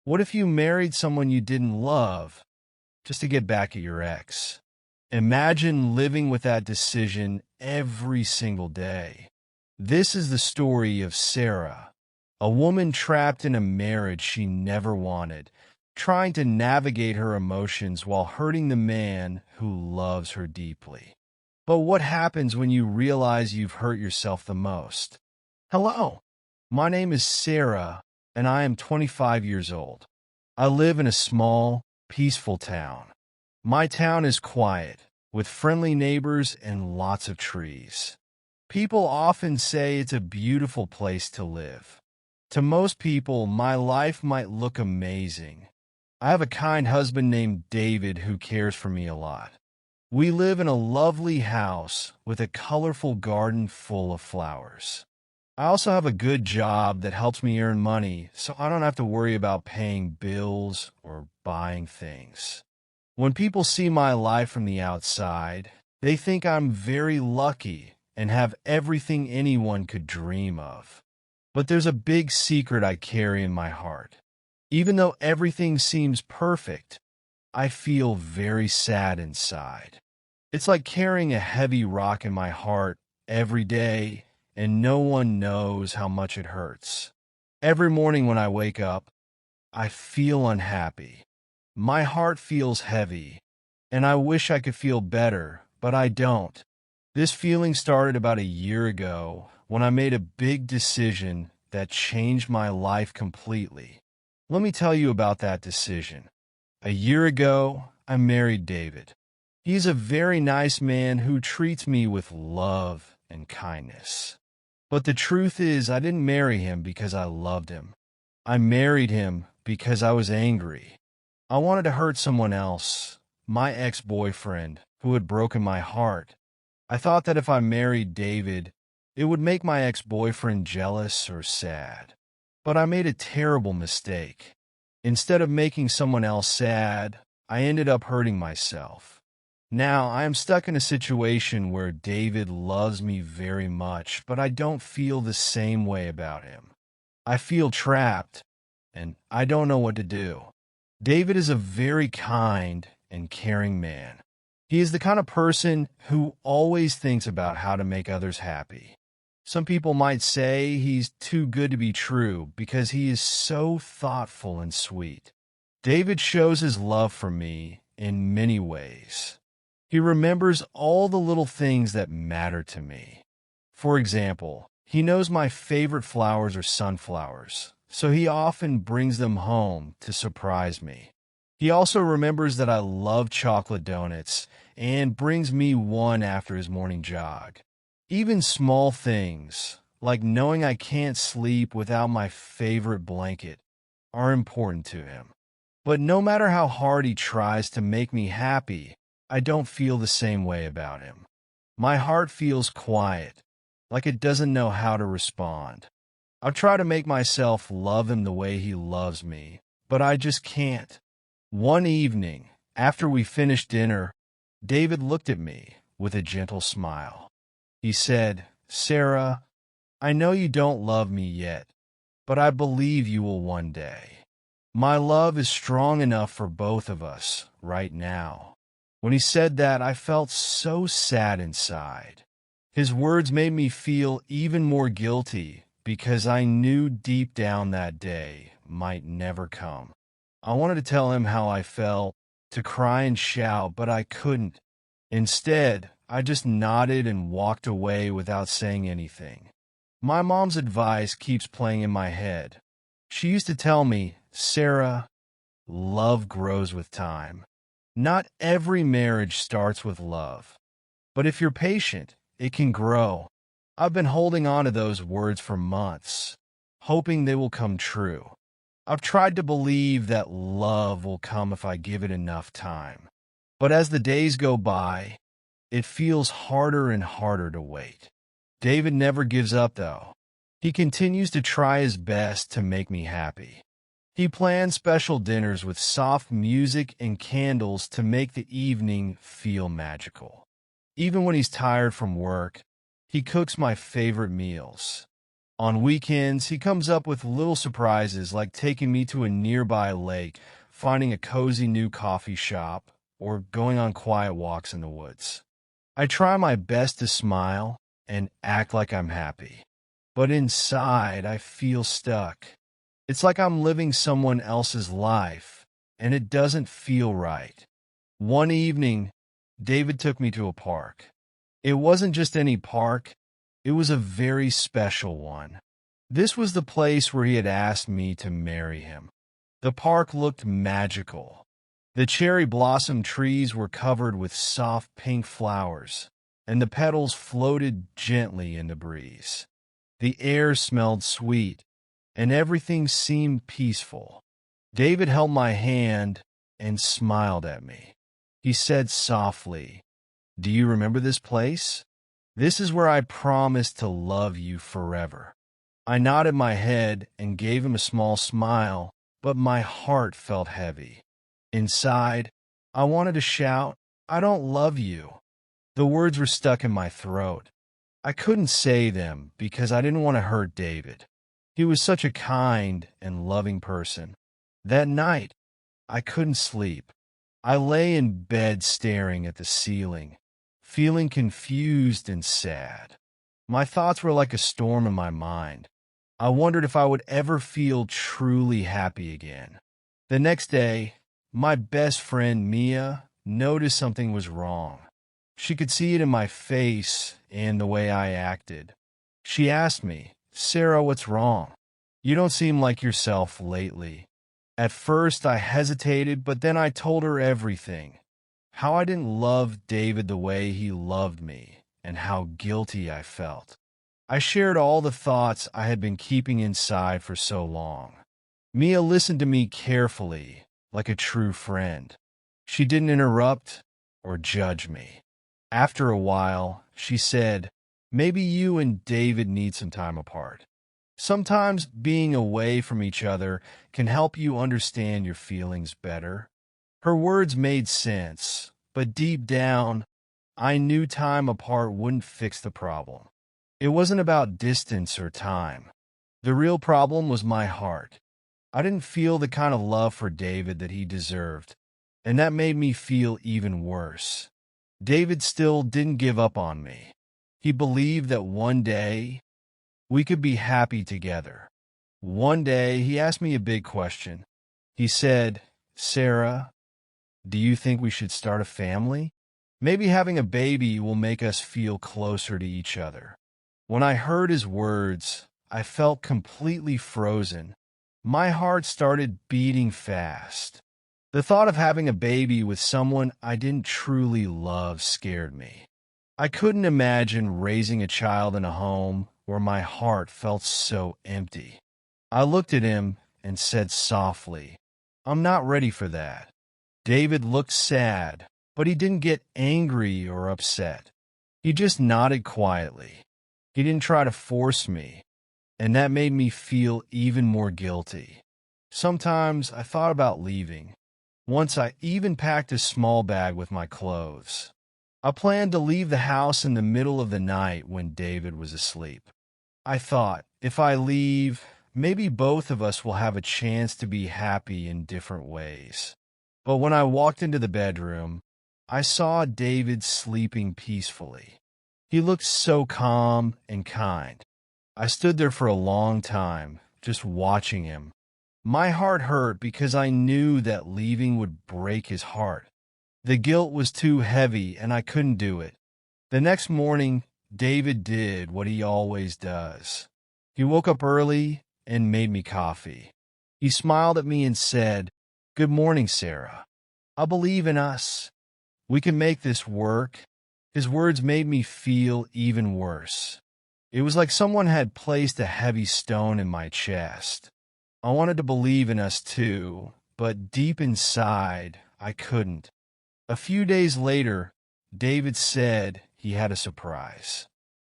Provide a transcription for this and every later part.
What if you married someone you didn't love just to get back at your ex? Imagine living with that decision every single day. This is the story of Sarah, a woman trapped in a marriage she never wanted, trying to navigate her emotions while hurting the man who loves her deeply. But what happens when you realize you've hurt yourself the most? Hello, my name is Sarah, and I am 25 years old. I live in a small, peaceful town. My town is quiet, with friendly neighbors and lots of trees. People often say it's a beautiful place to live. To most people, my life might look amazing. I have a kind husband named David who cares for me a lot. We live in a lovely house with a colorful garden full of flowers. I also have a good job that helps me earn money, so I don't have to worry about paying bills or buying things. When people see my life from the outside, they think I'm very lucky and have everything anyone could dream of. But there's a big secret I carry in my heart. Even though everything seems perfect, I feel very sad inside. It's like carrying a heavy rock in my heart every day, and no one knows how much it hurts. Every morning when I wake up, I feel unhappy. My heart feels heavy, and I wish I could feel better, but I don't. This feeling started about a year ago when I made a big decision that changed my life completely. Let me tell you about that decision. A year ago, I married David. He's a very nice man who treats me with love and kindness. But the truth is, I didn't marry him because I loved him. I married him because I was angry. I wanted to hurt someone else, my ex-boyfriend, who had broken my heart. I thought that if I married David, it would make my ex-boyfriend jealous or sad. But I made a terrible mistake. Instead of making someone else sad, I ended up hurting myself. Now, I am stuck in a situation where David loves me very much, but I don't feel the same way about him. I feel trapped, and I don't know what to do. David is a very kind and caring man. He is the kind of person who always thinks about how to make others happy. Some people might say he's too good to be true because he is so thoughtful and sweet. David shows his love for me in many ways. He remembers all the little things that matter to me. For example, he knows my favorite flowers are sunflowers, so he often brings them home to surprise me. He also remembers that I love chocolate donuts and brings me one after his morning jog. Even small things, like knowing I can't sleep without my favorite blanket, are important to him. But no matter how hard he tries to make me happy, I don't feel the same way about him. My heart feels quiet, like it doesn't know how to respond. I've tried to make myself love him the way he loves me, but I just can't. One evening, after we finished dinner, David looked at me with a gentle smile. He said, "Sarah, I know you don't love me yet, but I believe you will one day. My love is strong enough for both of us right now." When he said that, I felt so sad inside. His words made me feel even more guilty because I knew deep down that day might never come. I wanted to tell him how I felt, to cry and shout, but I couldn't. Instead, I just nodded and walked away without saying anything. My mom's advice keeps playing in my head. She used to tell me, "Sarah, love grows with time." Not every marriage starts with love, but if you're patient, it can grow. I've been holding on to those words for months, hoping they will come true. I've tried to believe that love will come if I give it enough time. But as the days go by, it feels harder and harder to wait. David never gives up, though. He continues to try his best to make me happy. He plans special dinners with soft music and candles to make the evening feel magical. Even when he's tired from work, he cooks my favorite meals. On weekends, he comes up with little surprises like taking me to a nearby lake, finding a cozy new coffee shop, or going on quiet walks in the woods. I try my best to smile and act like I'm happy, but inside I feel stuck. It's like I'm living someone else's life, and it doesn't feel right. One evening, David took me to a park. It wasn't just any park, it was a very special one. This was the place where he had asked me to marry him. The park looked magical. The cherry blossom trees were covered with soft pink flowers, and the petals floated gently in the breeze. The air smelled sweet, and everything seemed peaceful. David held my hand and smiled at me. He said softly, "Do you remember this place? This is where I promised to love you forever." I nodded my head and gave him a small smile, but my heart felt heavy. Inside, I wanted to shout, "I don't love you." The words were stuck in my throat. I couldn't say them because I didn't want to hurt David. He was such a kind and loving person. That night, I couldn't sleep. I lay in bed staring at the ceiling, feeling confused and sad. My thoughts were like a storm in my mind. I wondered if I would ever feel truly happy again. The next day, my best friend Mia noticed something was wrong. She could see it in my face and the way I acted. She asked me, "Sarah, what's wrong? You don't seem like yourself lately." At first, I hesitated, but then I told her everything. How I didn't love David the way he loved me, and how guilty I felt. I shared all the thoughts I had been keeping inside for so long. Mia listened to me carefully, like a true friend. She didn't interrupt or judge me. After a while, she said, "Maybe you and David need some time apart. Sometimes being away from each other can help you understand your feelings better." Her words made sense, but deep down, I knew time apart wouldn't fix the problem. It wasn't about distance or time. The real problem was my heart. I didn't feel the kind of love for David that he deserved, and that made me feel even worse. David still didn't give up on me. He believed that one day we could be happy together. One day he asked me a big question. He said, "Sarah, do you think we should start a family? Maybe having a baby will make us feel closer to each other." When I heard his words, I felt completely frozen. My heart started beating fast. The thought of having a baby with someone I didn't truly love scared me. I couldn't imagine raising a child in a home where my heart felt so empty. I looked at him and said softly, "I'm not ready for that." David looked sad, but he didn't get angry or upset. He just nodded quietly. He didn't try to force me, and that made me feel even more guilty. Sometimes I thought about leaving. Once I even packed a small bag with my clothes. I planned to leave the house in the middle of the night when David was asleep. I thought, if I leave, maybe both of us will have a chance to be happy in different ways. But when I walked into the bedroom, I saw David sleeping peacefully. He looked so calm and kind. I stood there for a long time, just watching him. My heart hurt because I knew that leaving would break his heart. The guilt was too heavy and I couldn't do it. The next morning, David did what he always does. He woke up early and made me coffee. He smiled at me and said, "Good morning, Sarah. I believe in us. We can make this work." His words made me feel even worse. It was like someone had placed a heavy stone in my chest. I wanted to believe in us too, but deep inside, I couldn't. A few days later, David said he had a surprise.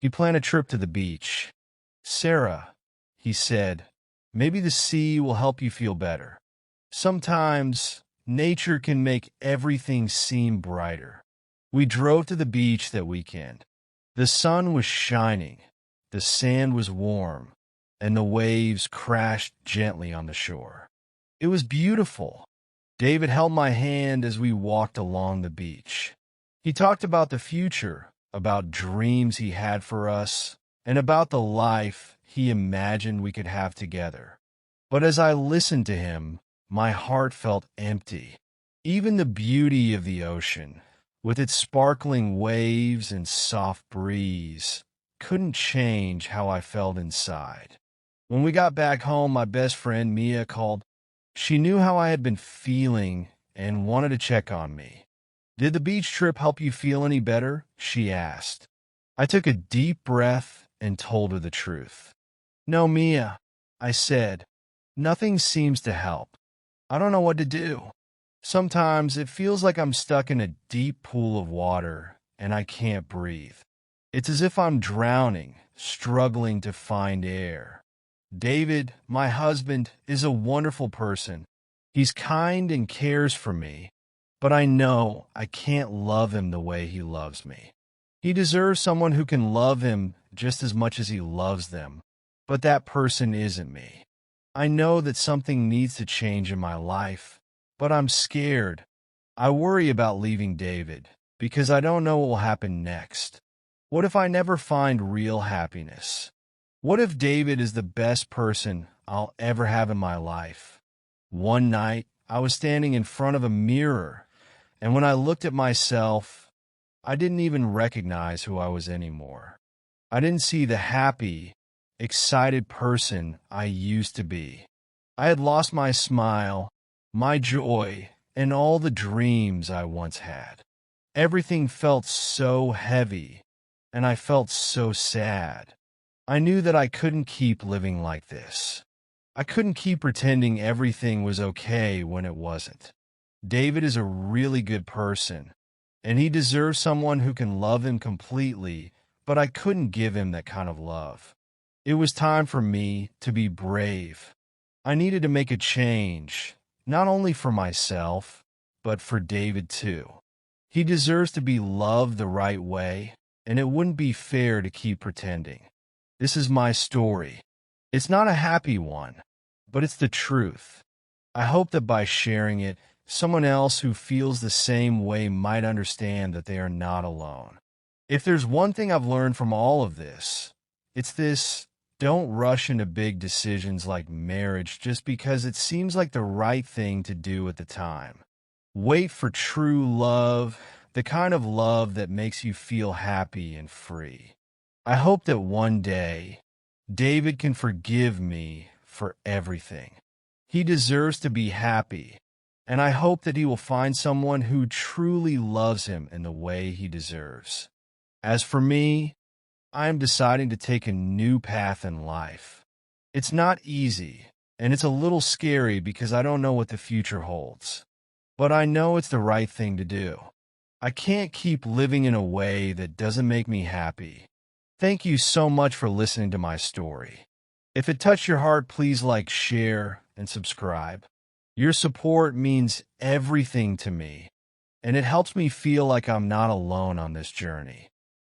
He planned a trip to the beach. "Sarah," he said, "maybe the sea will help you feel better. Sometimes nature can make everything seem brighter." We drove to the beach that weekend. The sun was shining. The sand was warm, and the waves crashed gently on the shore. It was beautiful. David held my hand as we walked along the beach. He talked about the future, about dreams he had for us, and about the life he imagined we could have together. But as I listened to him, my heart felt empty. Even the beauty of the ocean, with its sparkling waves and soft breeze, couldn't change how I felt inside. When we got back home, my best friend Mia called. She knew how I had been feeling and wanted to check on me. "Did the beach trip help you feel any better?" she asked. I took a deep breath and told her the truth. "No, Mia," I said. "Nothing seems to help. I don't know what to do. Sometimes it feels like I'm stuck in a deep pool of water and I can't breathe. It's as if I'm drowning, struggling to find air." David, my husband, is a wonderful person. He's kind and cares for me, but I know I can't love him the way he loves me. He deserves someone who can love him just as much as he loves them, but that person isn't me. I know that something needs to change in my life, but I'm scared. I worry about leaving David because I don't know what will happen next. What if I never find real happiness? What if David is the best person I'll ever have in my life? One night, I was standing in front of a mirror, and when I looked at myself, I didn't even recognize who I was anymore. I didn't see the happy, excited person I used to be. I had lost my smile, my joy, and all the dreams I once had. Everything felt so heavy, and I felt so sad. I knew that I couldn't keep living like this. I couldn't keep pretending everything was okay when it wasn't. David is a really good person, and he deserves someone who can love him completely, but I couldn't give him that kind of love. It was time for me to be brave. I needed to make a change, not only for myself, but for David too. He deserves to be loved the right way, and it wouldn't be fair to keep pretending. This is my story. It's not a happy one, but it's the truth. I hope that by sharing it, someone else who feels the same way might understand that they are not alone. If there's one thing I've learned from all of this, it's this: don't rush into big decisions like marriage just because it seems like the right thing to do at the time. Wait for true love, the kind of love that makes you feel happy and free. I hope that one day, David can forgive me for everything. He deserves to be happy, and I hope that he will find someone who truly loves him in the way he deserves. As for me, I am deciding to take a new path in life. It's not easy, and it's a little scary because I don't know what the future holds. But I know it's the right thing to do. I can't keep living in a way that doesn't make me happy. Thank you so much for listening to my story. If it touched your heart, please like, share, and subscribe. Your support means everything to me, and it helps me feel like I'm not alone on this journey.